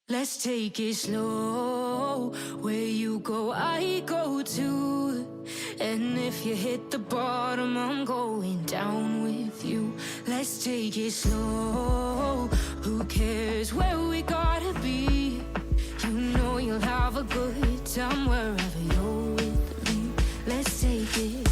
Let's take it slow. Where you go, I go too. And if you hit the bottom, I'm going down with you. Let's take it slow. Who cares where we gotta be? You know you'll have a good time wherever you're with me. Let's take it.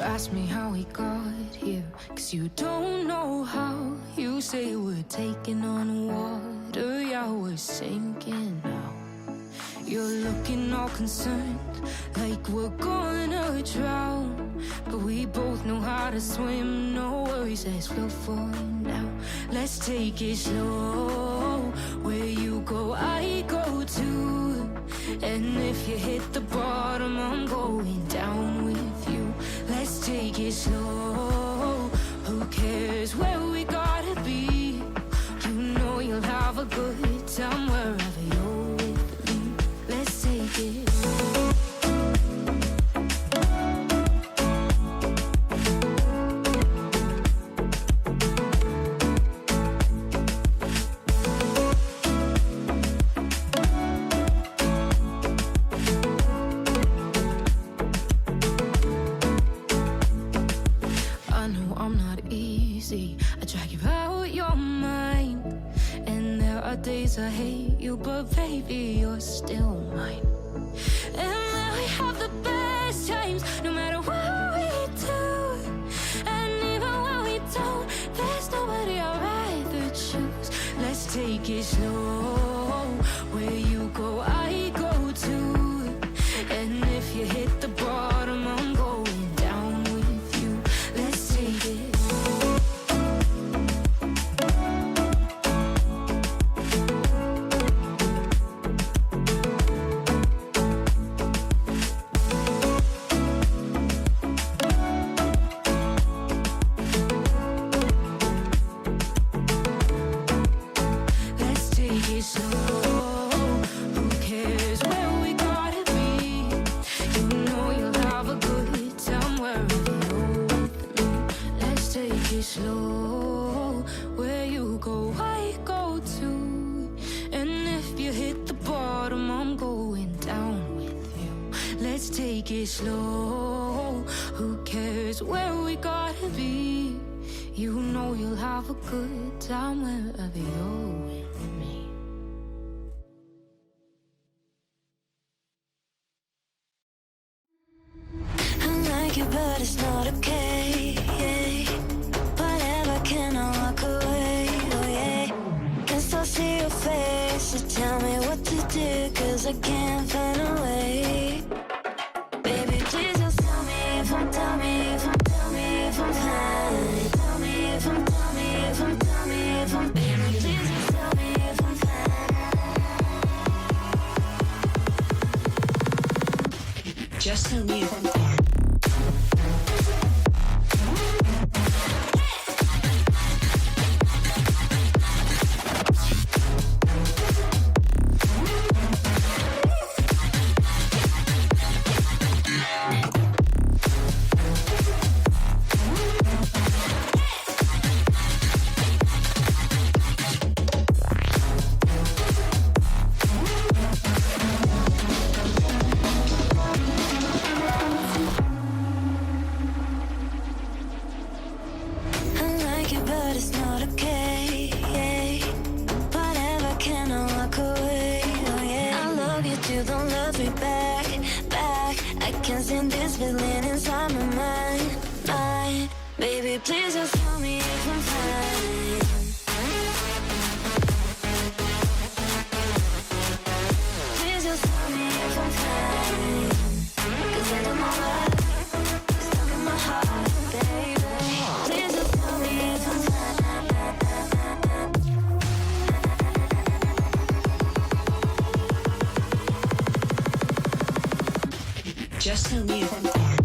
Ask me how we got here, 'cause you don't know how. You say we're taking on water, yeah, we're sinking now. You're looking all concerned, like we're gonna drown. But we both know how to swim, no worries, let's float for now. Let's take it slow. Where you go, I go too. And if you hit the bottom, I'm going down with you. Let's take it slow. Who cares where we gotta be? You know you'll have a good time wherever you're with me. Let's take it. I drag you out your mind, and there are days I hate you, but baby, you're still mine. And now we have the best times, no matter what we do. And even when we don't, there's nobody I'd rather choose. Let's take it slow. Where you go, I go too. And if you hit the bottom, I'm going down with you. Let's take it. Slow, where you go, I go too. And if you hit the bottom, I'm going down with you. Let's take it slow. Who cares where we gotta be? You know you'll have a good time wherever you're with me. I like you, but it's not okay. Can I walk away? Oh yeah. Can still see your face, so tell me what to do, 'cause I can't find a way. Baby, please just tell me if I'm, tell me if I'm, tell me if I'm fine. Tell me if I'm, tell me if I'm, tell me if I'm. Baby, please just tell me if I'm fine. Just tell me if I'm fine. But it's not okay. Whatever, can I walk away? Oh yeah. I love you too, don't love me back. I can't stand this feeling inside my mind. Baby, please just tell me if I'm fine. Please just tell me if I'm fine. 'Cause I don't know why it's stuck in my heart, baby. Please just tell me if I'm fine. Just tell me if I'm fine.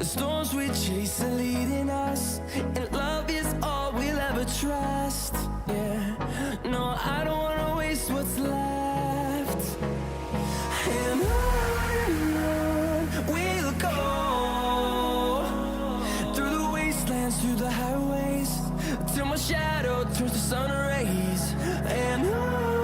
storms we chase are leading us, and love is all we'll ever trust. Yeah, no, I don't wanna waste what's left. And on we'll go, through the wastelands, through the highways, till my shadow turns to sun rays. And on